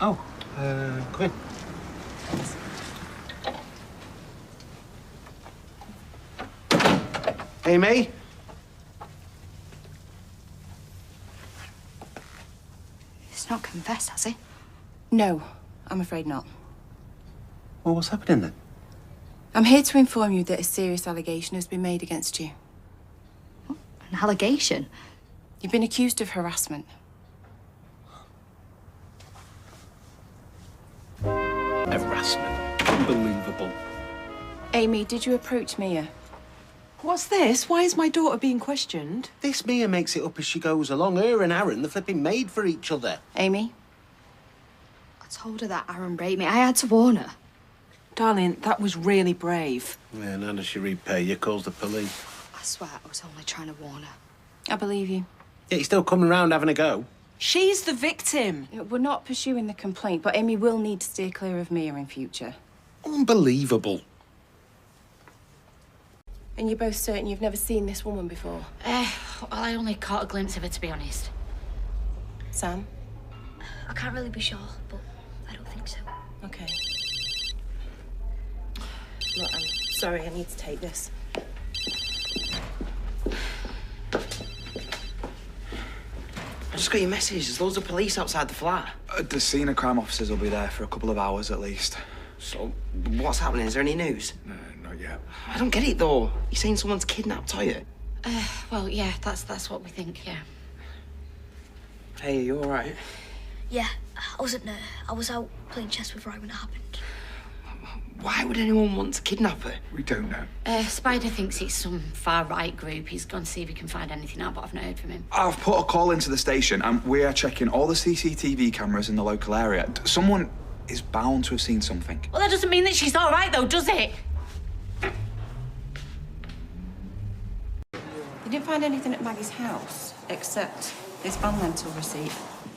Oh, come in. Amy? He's not confessed, has he? No, I'm afraid not. Well, what's happening then? I'm here to inform you that a serious allegation has been made against you. What? An allegation? You've been accused of harassment. Harassment. Unbelievable. Amy, did you approach Mia? What's this? Why is my daughter being questioned? This Mia makes it up as she goes along. Her and Aaron, they're flipping made for each other. Amy? I told her that Aaron raped me. I had to warn her. Darling, that was really brave. Yeah, now does she repay you? Calls the police. I swear I was only trying to warn her. I believe you. Yeah, you're still coming round having a go. She's the victim. We're not pursuing the complaint, but Amy will need to steer clear of Mia in future. Unbelievable. And you're both certain you've never seen this woman before? Well, I only caught a glimpse of her, to be honest. Sam? I can't really be sure, but I don't think so. Okay. Look, I'm sorry, I need to take this. I just got your message. There's loads of police outside the flat. The senior crime officers will be there for a couple of hours at least. So, what's happening? Is there any news? No, not yet. I don't get it, though. You're saying someone's kidnapped Toya? Well, yeah, that's what we think, yeah. Hey, are you all right? Yeah, I was out playing chess with Ryan when it happened. Why would anyone want to kidnap her? We don't know. Spider thinks it's some far-right group. He's gone to see if he can find anything out, but I've not heard from him. I've put a call into the station and we are checking all the CCTV cameras in the local area. Someone is bound to have seen something. Well, that doesn't mean that she's all right, though, does it? You didn't find anything at Maggie's house, except this van rental receipt.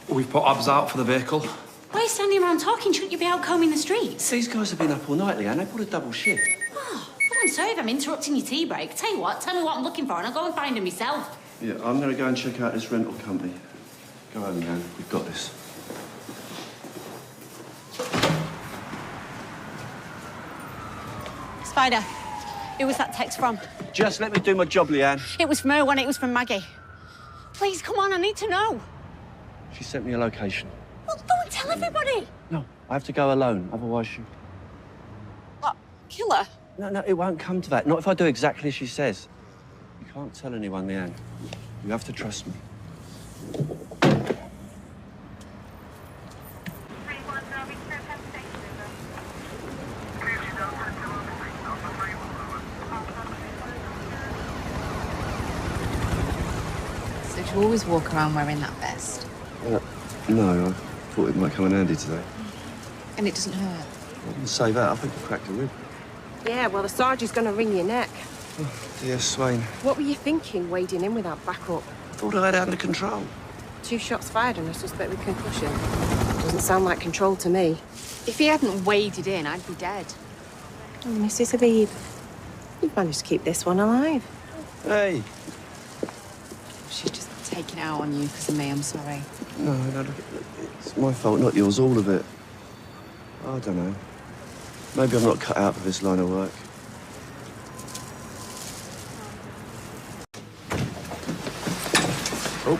We've put Abs out for the vehicle. Why are you standing around talking? Shouldn't you be out combing the streets? These guys have been up all night, Leanne. They put a double shift. Oh, well, I'm sorry if I'm interrupting your tea break. Tell you what, tell me what I'm looking for and I'll go and find him myself. Yeah, I'm going to go and check out this rental company. Go home, Leanne. We've got this. Spider, who was that text from? Just let me do my job, Leanne. It was from her when it was from Maggie. Please, come on, I need to know. She sent me a location. Well, go and tell everybody. No, I have to go alone, otherwise she... What, kill her? No, it won't come to that. Not if I do exactly as she says. You can't tell anyone, Leanne. You have to trust me. So do you always walk around wearing that vest? No, I thought it might come in handy today. And it doesn't hurt? I didn't say that. I think I cracked a rib. Yeah, well, the sergeant's going to wring your neck. Oh, dear Swain. What were you thinking, wading in without backup? I thought I had it under control. 2 shots fired and a suspect with concussion. Doesn't sound like control to me. If he hadn't waded in, I'd be dead. Oh, Mrs. Habib, you've managed to keep this one alive. Hey. She's just taking it out on you because of me, I'm sorry. No, look, it's my fault, not yours, all of it. I don't know. Maybe I'm not cut out for this line of work. Oh,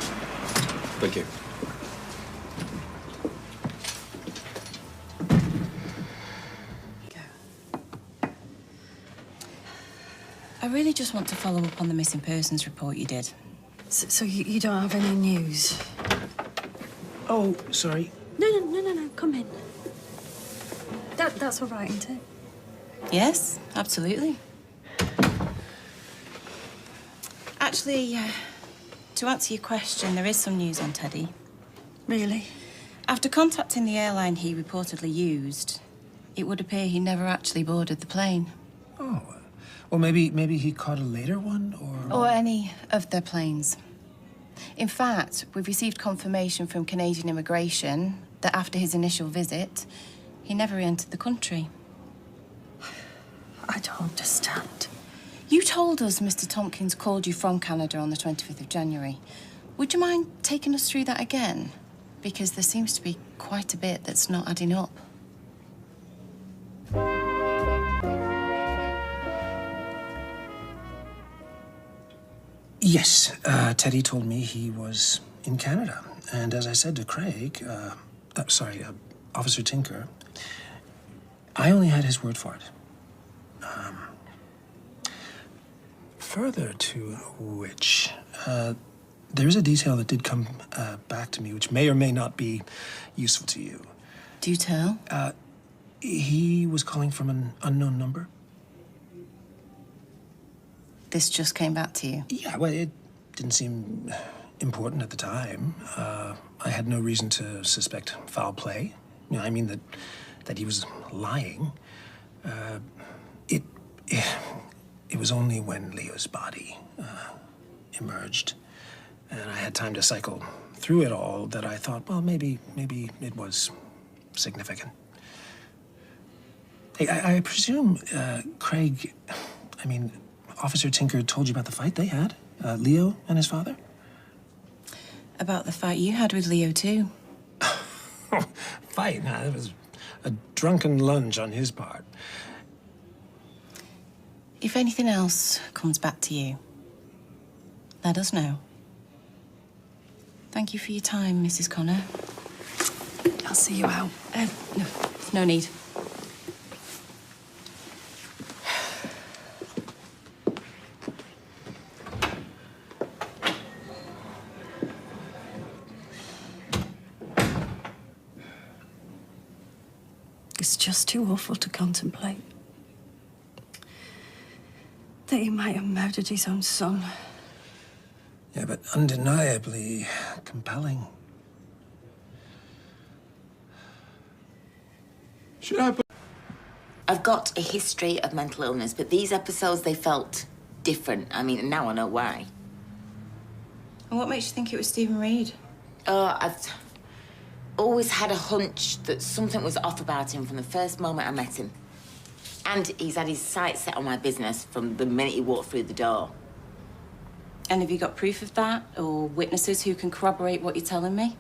thank you. I really just want to follow up on the missing persons report you did. So you don't have any news? Oh, sorry. No, come in. That's all right, isn't it? Yes, absolutely. Actually, to answer your question, there is some news on Teddy. Really? After contacting the airline he reportedly used, it would appear he never actually boarded the plane. Oh. Well, maybe he caught a later one, or... Or any of their planes. In fact, we've received confirmation from Canadian immigration that after his initial visit, he never entered the country. I don't understand. You told us Mr. Tompkins called you from Canada on the 25th of January. Would you mind taking us through that again? Because there seems to be quite a bit that's not adding up. Yes, Teddy told me he was in Canada. And as I said to Craig, Officer Tinker, I only had his word for it. Further to which, there is a detail that did come back to me, which may or may not be useful to you. Do tell. He was calling from an unknown number. This just came back to you? Yeah, well, it didn't seem important at the time. I had no reason to suspect foul play. You know, I mean that he was lying. It was only when Leo's body emerged, and I had time to cycle through it all, that I thought, well, maybe it was significant. Hey, I presume Craig, Officer Tinker told you about the fight they had, Leo and his father? About the fight you had with Leo, too. Fight? Nah, it was a drunken lunge on his part. If anything else comes back to you, let us know. Thank you for your time, Mrs. Connor. I'll see you out. No need. It's just too awful to contemplate. That he might have murdered his own son. Yeah, but undeniably compelling. Should I put... I've got a history of mental illness, but these episodes, they felt different. I mean, now I know why. And what makes you think it was Stephen Reed? I've always had a hunch that something was off about him from the first moment I met him. And he's had his sights set on my business from the minute he walked through the door. And have you got proof of that, or witnesses who can corroborate what you're telling me?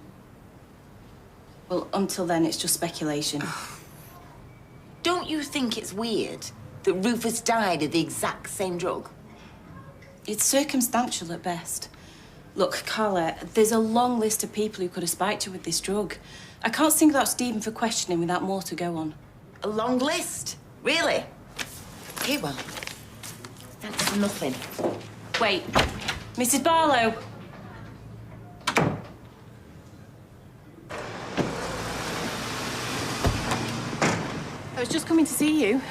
Well, until then, it's just speculation. Don't you think it's weird that Rufus died of the exact same drug? It's circumstantial at best. Look, Carla, there's a long list of people who could have spiked you with this drug. I can't single out Stephen for questioning without more to go on. A long list? Really? Okay, well, thanks for nothing. Wait, Mrs. Barlow. I was just coming to see you.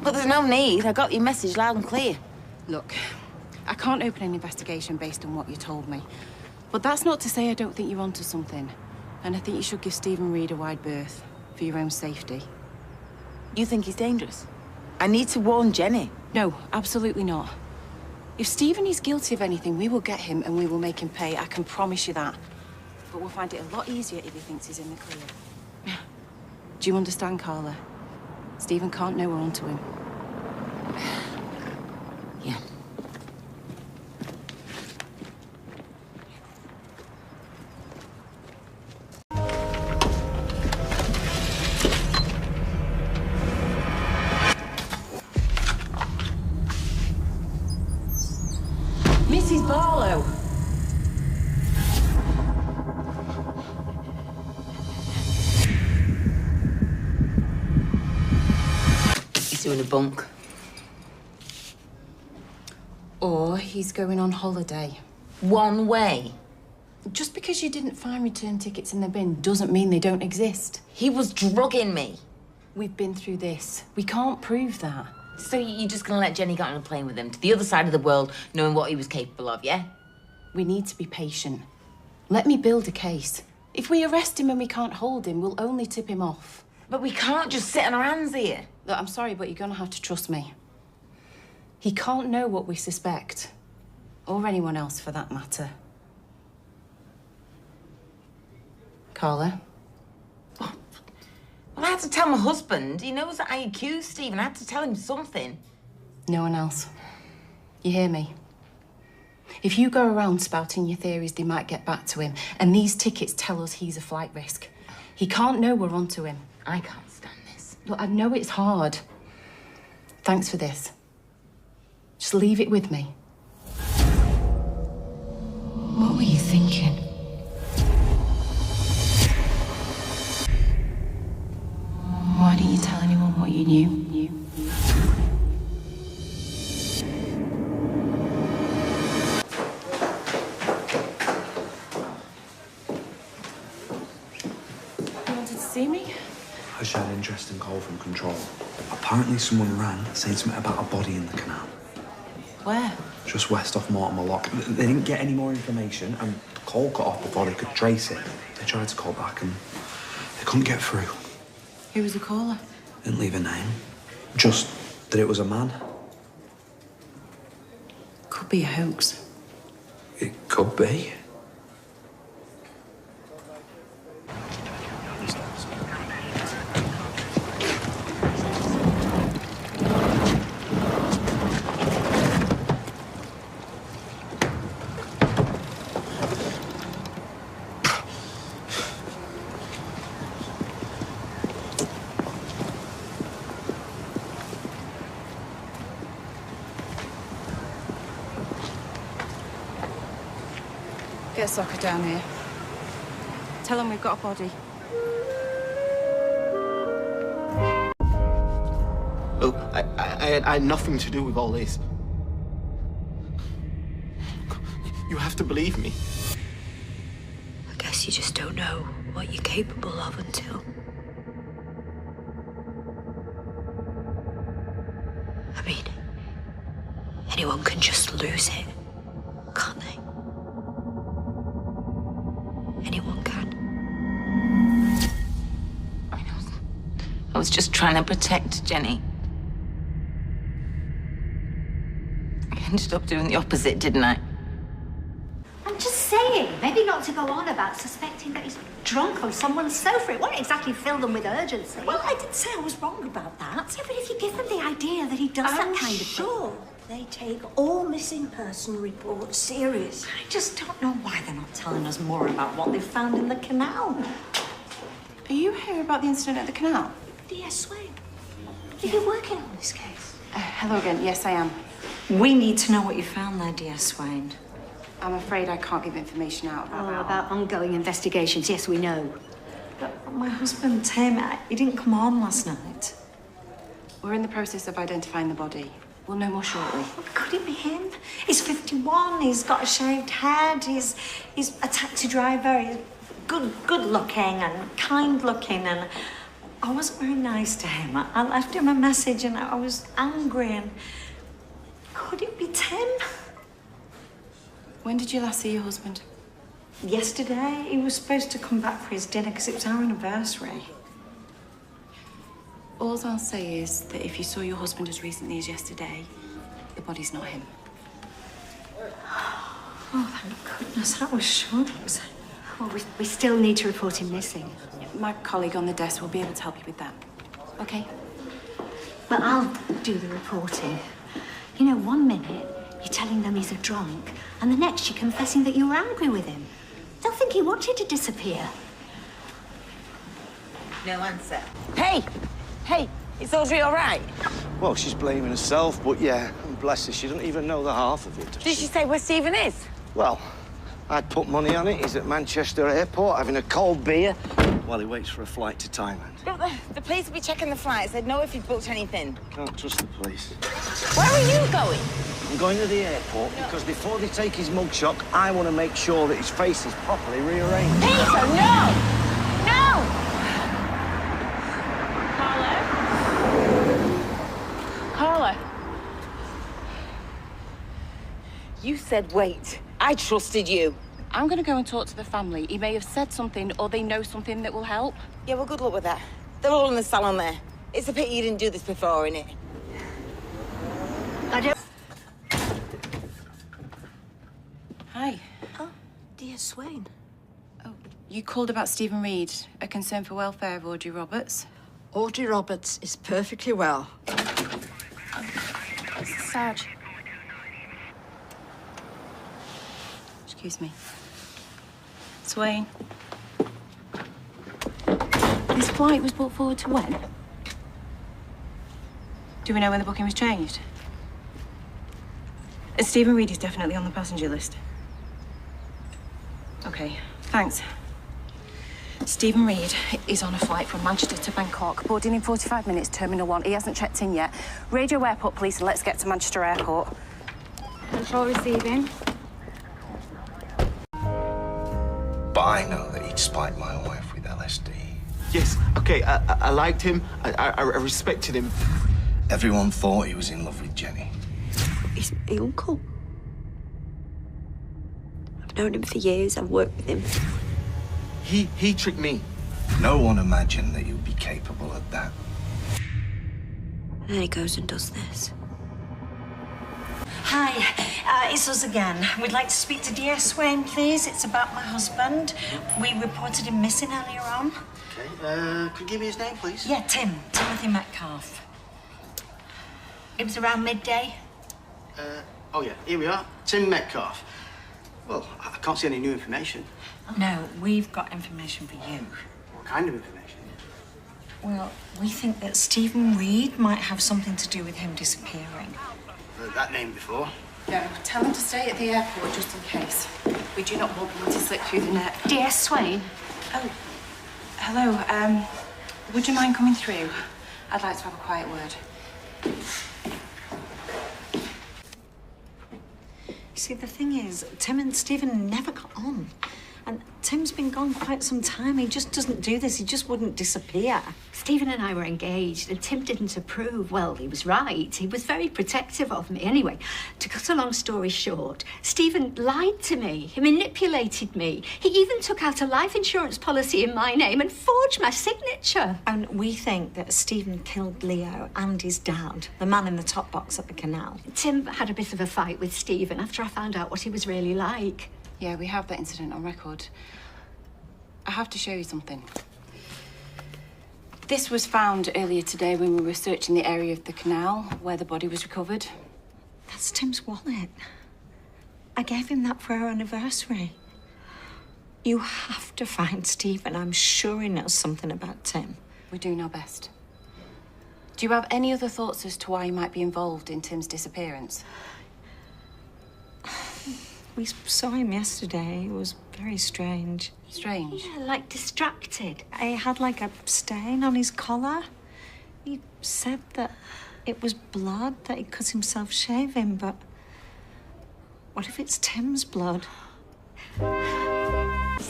But there's no need. I got your message loud and clear. Look, I can't open an investigation based on what you told me. But that's not to say I don't think you're onto something. And I think you should give Stephen Reed a wide berth for your own safety. You think he's dangerous? I need to warn Jenny. No, absolutely not. If Stephen is guilty of anything, we will get him and we will make him pay. I can promise you that. But we'll find it a lot easier if he thinks he's in the clear. Do you understand, Carla? Stephen can't know we're onto him. Yeah. Mrs. Barlow! He's doing a bunk. Or he's going on holiday. One way. Just because you didn't find return tickets in the bin doesn't mean they don't exist. He was drugging me. We've been through this. We can't prove that. So you're just gonna let Jenny get on a plane with him to the other side of the world, knowing what he was capable of, yeah? We need to be patient. Let me build a case. If we arrest him and we can't hold him, we'll only tip him off. But we can't just sit on our hands here. Look, I'm sorry, but you're gonna have to trust me. He can't know what we suspect. Or anyone else, for that matter. Carla? Well, I had to tell my husband. He knows that I accused Stephen. I had to tell him something. No one else. You hear me? If you go around spouting your theories, they might get back to him. And these tickets tell us he's a flight risk. He can't know we're onto him. I can't stand this. Look, I know it's hard. Thanks for this. Just leave it with me. What were you thinking? Why didn't you tell anyone what you knew? You wanted to see me? I just had an interesting call from control. Apparently someone rang saying something about a body in the canal. Where? Just west off Mortimer Lock. They didn't get any more information and the call cut off before they could trace it. They tried to call back and they couldn't get through. Who was the caller? Didn't leave a name. Just that it was a man. Could be a hoax. It could be. Get a soccer down here. Tell them we've got a body. Look, I had nothing to do with all this. You have to believe me. I guess you just don't know what you're capable of until... I mean, anyone can just lose it, can't they? Anyone can. I was just trying to protect Jenny. I ended up doing the opposite, didn't I? I'm just saying, maybe not to go on about suspecting that he's drunk on someone's sofa. It won't exactly fill them with urgency. Well, I didn't say I was wrong about that. Yeah, but if you give them the idea that he does that kind of thing... sure they take all missing person reports serious. I just don't know why they're not telling us more about what they found in the canal. Are you here about the incident at the canal? Lisa Swain, are you working on this case? Hello again. Yes, I am. We need to know what you found there, dear Swain. I'm afraid I can't give information out about ongoing investigations. Yes, we know. But my husband, Tim, he didn't come home last night. We're in the process of identifying the body. We'll know more shortly. Could it be him? He's 51, he's got a shaved head, he's a taxi driver, he's good looking and kind looking, and I wasn't very nice to him. I left him a message and I was angry, and could it be Tim? When did you last see your husband? Yesterday. He was supposed to come back for his dinner because it was our anniversary. All I'll say is that if you saw your husband as recently as yesterday, the body's not him. Oh, thank goodness, that was short. Well, we still need to report him missing. My colleague on the desk will be able to help you with that. Okay? But I'll do the reporting. You know, 1 minute you're telling them he's a drunk, and the next you're confessing that you were angry with him. They'll think he wanted to disappear. No answer. Hey! Hey, is Audrey all right? Well, she's blaming herself, but yeah, bless her, she doesn't even know the half of it. Did she say where Stephen is? Well, I'd put money on it. He's at Manchester Airport having a cold beer while he waits for a flight to Thailand. Look, the police will be checking the flights. They'd know if he'd booked anything. Can't trust the police. Where are you going? I'm going to the airport because before they take his mugshot, I want to make sure that his face is properly rearranged. Peter, no! No! Carla? You said wait. I trusted you. I'm going to go and talk to the family. He may have said something or they know something that will help. Yeah, well, good luck with that. They're all in the salon there. It's a pity you didn't do this before, innit? I don't... Hi. Oh, dear Swain. Oh, you called about Stephen Reed, a concern for welfare of Audrey Roberts. Audrey Roberts is perfectly well. Sarge. Excuse me. Swain. This flight was brought forward to when? Do we know when the booking was changed? Stephen Reed is definitely on the passenger list. Okay, thanks. Stephen Reed is on a flight from Manchester to Bangkok, boarding in 45 minutes, Terminal 1. He hasn't checked in yet. Radio airport police and let's get to Manchester Airport. Control receiving. But I know that he'd spike my wife with LSD. Yes, okay, I liked him. I respected him. Everyone thought he was in love with Jenny. He's my uncle. I've known him for years. I've worked with him. He tricked me. No one imagined that you'd be capable of that. And then he goes and does this. Hi, it's us again. We'd like to speak to Lisa Swain, please. It's about my husband. We reported him missing earlier on. Okay, could you give me his name, please? Yeah, Timothy Metcalf. It was around midday. Oh, yeah, here we are. Tim Metcalf. Well, I can't see any new information. No, we've got information for you. What kind of information? Well, we think that Stephen Reed might have something to do with him disappearing. Heard that name before. No, tell them to stay at the airport just in case. We do not want them to slip through the net. Dear Swain. Oh, hello. Would you mind coming through? I'd like to have a quiet word. You see, the thing is, Tim and Stephen never got on. And Tim's been gone quite some time. He just doesn't do this. He just wouldn't disappear. Stephen and I were engaged, and Tim didn't approve. Well, he was right. He was very protective of me. Anyway, to cut a long story short, Stephen lied to me. He manipulated me. He even took out a life insurance policy in my name and forged my signature. And we think that Stephen killed Leo and his dad, the man in the top box at the canal. Tim had a bit of a fight with Stephen after I found out what he was really like. Yeah, we have that incident on record. I have to show you something. This was found earlier today when we were searching the area of the canal where the body was recovered. That's Tim's wallet. I gave him that for our anniversary. You have to find Stephen. I'm sure he knows something about Tim. We're doing our best. Do you have any other thoughts as to why he might be involved in Tim's disappearance? We saw him yesterday. It was very strange. Strange? Yeah, like distracted. He had like a stain on his collar. He said that it was blood, that he cut himself shaving, but what if it's Tim's blood? As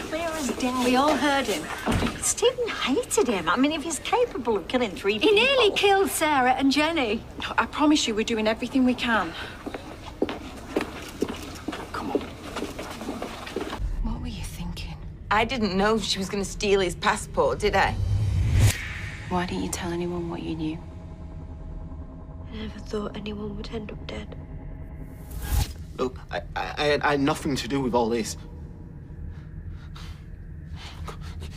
clear as day. We all heard him. Stephen hated him. I mean, if he's capable of killing 3 people... He nearly killed Sarah and Jenny. I promise you we're doing everything we can. I didn't know she was going to steal his passport, did I? Why didn't you tell anyone what you knew? I never thought anyone would end up dead. Look, I had nothing to do with all this.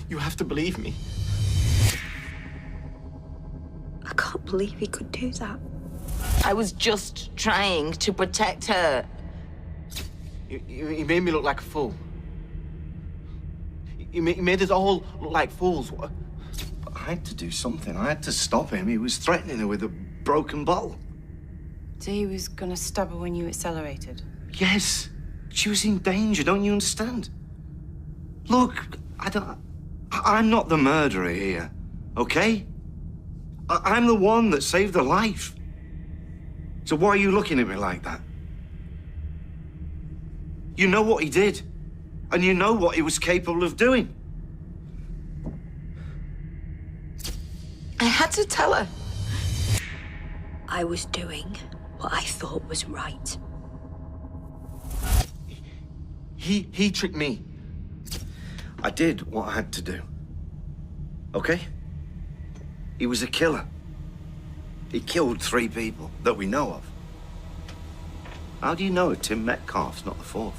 You have to believe me. I can't believe he could do that. I was just trying to protect her. You made me look like a fool. You made us all look like fools. But I had to do something. I had to stop him. He was threatening her with a broken bottle. So he was gonna stab her when you accelerated? Yes. She was in danger, don't you understand? Look, I'm not the murderer here, okay? I'm the one that saved her life. So why are you looking at me like that? You know what he did. And you know what he was capable of doing. I had to tell her. I was doing what I thought was right. He tricked me. I did what I had to do. Okay? He was a killer. He killed 3 people that we know of. How do you know Tim Metcalf's not the 4th?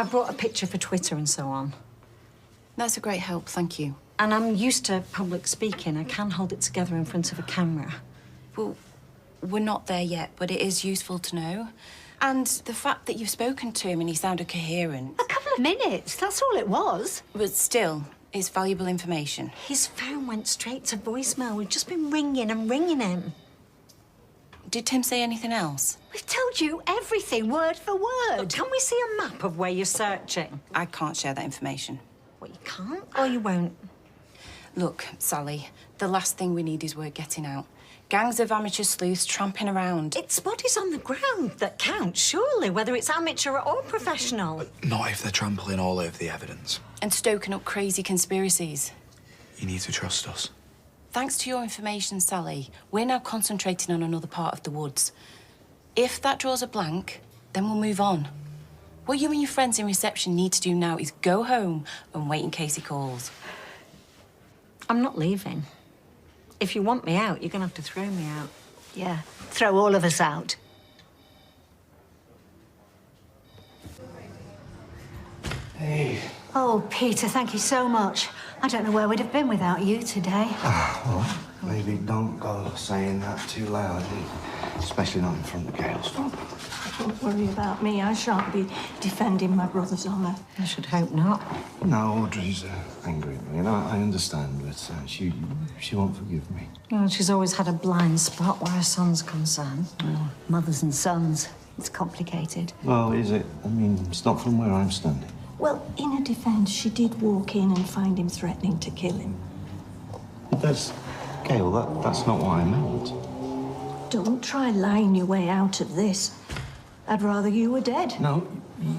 I brought a picture for Twitter and so on. That's a great help, thank you. And I'm used to public speaking. I can hold it together in front of a camera. Well, we're not there yet, but it is useful to know. And the fact that you've spoken to him and he sounded coherent. A couple of minutes, that's all it was. But still, it's valuable information. His phone went straight to voicemail. We've just been ringing and ringing him. Did Tim say anything else? We've told you everything, word for word. Can we see a map of where you're searching? I can't share that information. Well, you can't or you won't? Look, Sally, the last thing we need is word getting out. Gangs of amateur sleuths tramping around. It's bodies on the ground that count, surely, whether it's amateur or professional. Not if they're trampling all over the evidence. And stoking up crazy conspiracies. You need to trust us. Thanks to your information, Sally, we're now concentrating on another part of the woods. If that draws a blank, then we'll move on. What you and your friends in reception need to do now is go home and wait in case he calls. I'm not leaving. If you want me out, you're going to have to throw me out. Yeah, throw all of us out. Hey. Oh, Peter, thank you so much. I don't know where we'd have been without you today. Well, maybe don't go saying that too loud, especially not in front of Gail's father. Don't worry about me. I shan't be defending my brother's honour. I should hope not. No, Audrey's angry at me, and I understand, but she won't forgive me. Well, she's always had a blind spot where her son's concerned. Well, mothers and sons, it's complicated. Well, is it? I mean, it's not from where I'm standing. Well, in her defence, she did walk in and find him threatening to kill him. That's... Gail, that's not what I meant. Don't try lying your way out of this. I'd rather you were dead. No,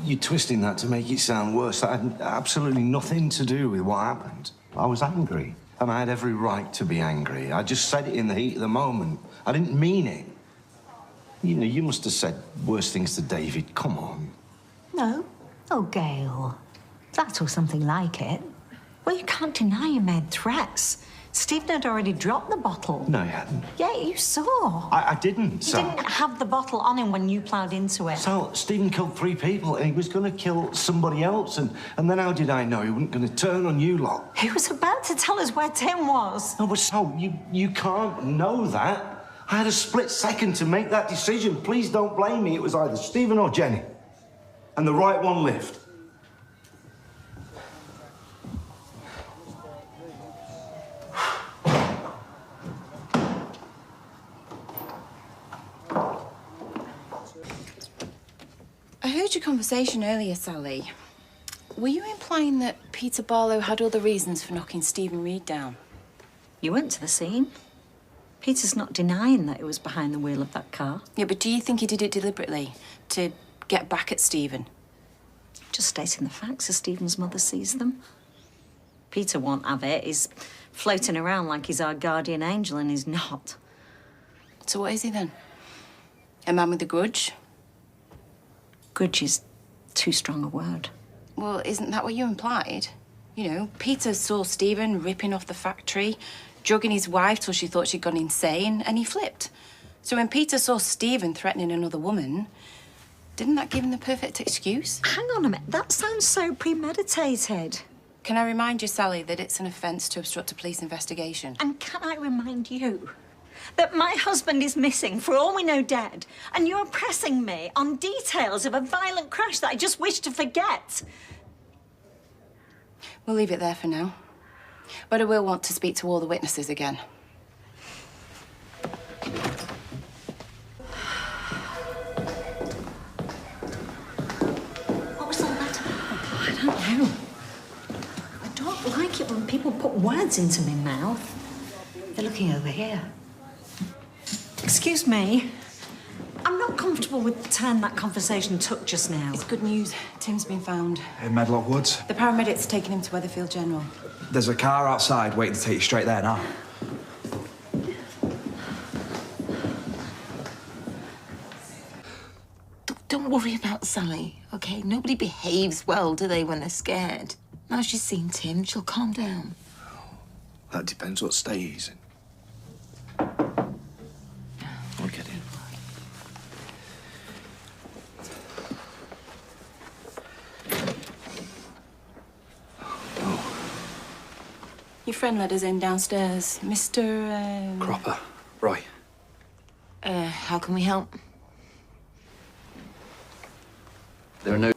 you're twisting that to make it sound worse. That had absolutely nothing to do with what happened. I was angry, and I had every right to be angry. I just said it in the heat of the moment. I didn't mean it. You know, you must have said worse things to David. Come on. No. Oh, Gail. That or something like it. Well, you can't deny you made threats. Stephen had already dropped the bottle. No, he hadn't. Yeah, you saw. I didn't, He Sal. didn't have the bottle on him when you ploughed into it. Sal, Stephen killed 3 people, and he was going to kill somebody else, and then how did I know he wasn't going to turn on you lot? He was about to tell us where Tim was. No, but Sal, you can't know that. I had a split second to make that decision. Please don't blame me. It was either Stephen or Jenny. And the right one lived. I heard your conversation earlier, Sally. Were you implying that Peter Barlow had other reasons for knocking Stephen Reed down? You went to the scene. Peter's not denying that it was behind the wheel of that car. Yeah, but do you think he did it deliberately to get back at Stephen? Just stating the facts as Stephen's mother sees them. Peter won't have it. He's floating around like he's our guardian angel, and he's not. So what is he then? A man with a grudge? Grudge is too strong a word. Well, isn't that what you implied? You know, Peter saw Stephen ripping off the factory, drugging his wife till she thought she'd gone insane, and he flipped. So when Peter saw Stephen threatening another woman, didn't that give him the perfect excuse? Hang on a minute. That sounds so premeditated. Can I remind you, Sally, that it's an offence to obstruct a police investigation? And can I remind you that my husband is missing, for all we know dead, and you're pressing me on details of a violent crash that I just wish to forget? We'll leave it there for now. But I will want to speak to all the witnesses again. What was all that about? I don't know. I don't like it when people put words into my mouth. They're looking over here. Excuse me. I'm not comfortable with the turn that conversation took just now. It's good news. Tim's been found. In Medlock Woods? The paramedics taking him to Weatherfield General. There's a car outside waiting to take you straight there now. Don't worry about Sally, OK? Nobody behaves well, do they, when they're scared? Now she's seen Tim, she'll calm down. That depends what state he's in. I'll get in. Your friend let us in downstairs. Mr. Cropper. Roy. How can we help? There are no...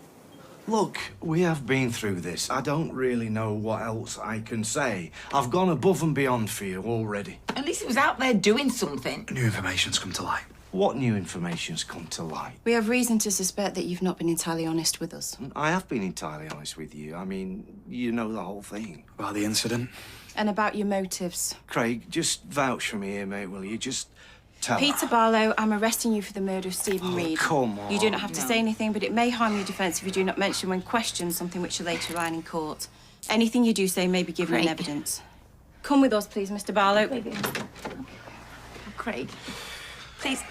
Look, we have been through this. I don't really know what else I can say. I've gone above and beyond for you already. At least he was out there doing something. New information's come to light. What new information's come to light? We have reason to suspect that you've not been entirely honest with us. I have been entirely honest with you. I mean, you know the whole thing. About the incident? And about your motives. Craig, just vouch for me here, mate, will you? Just tell Peter her. Barlow, I'm arresting you for the murder of Stephen Reed. Come on. You do not have to say anything, but it may harm your defence if you do not mention when questioned something which you later line in court. Anything you do say may be given in evidence. Come with us, please, Mr. Barlow. Craig, please.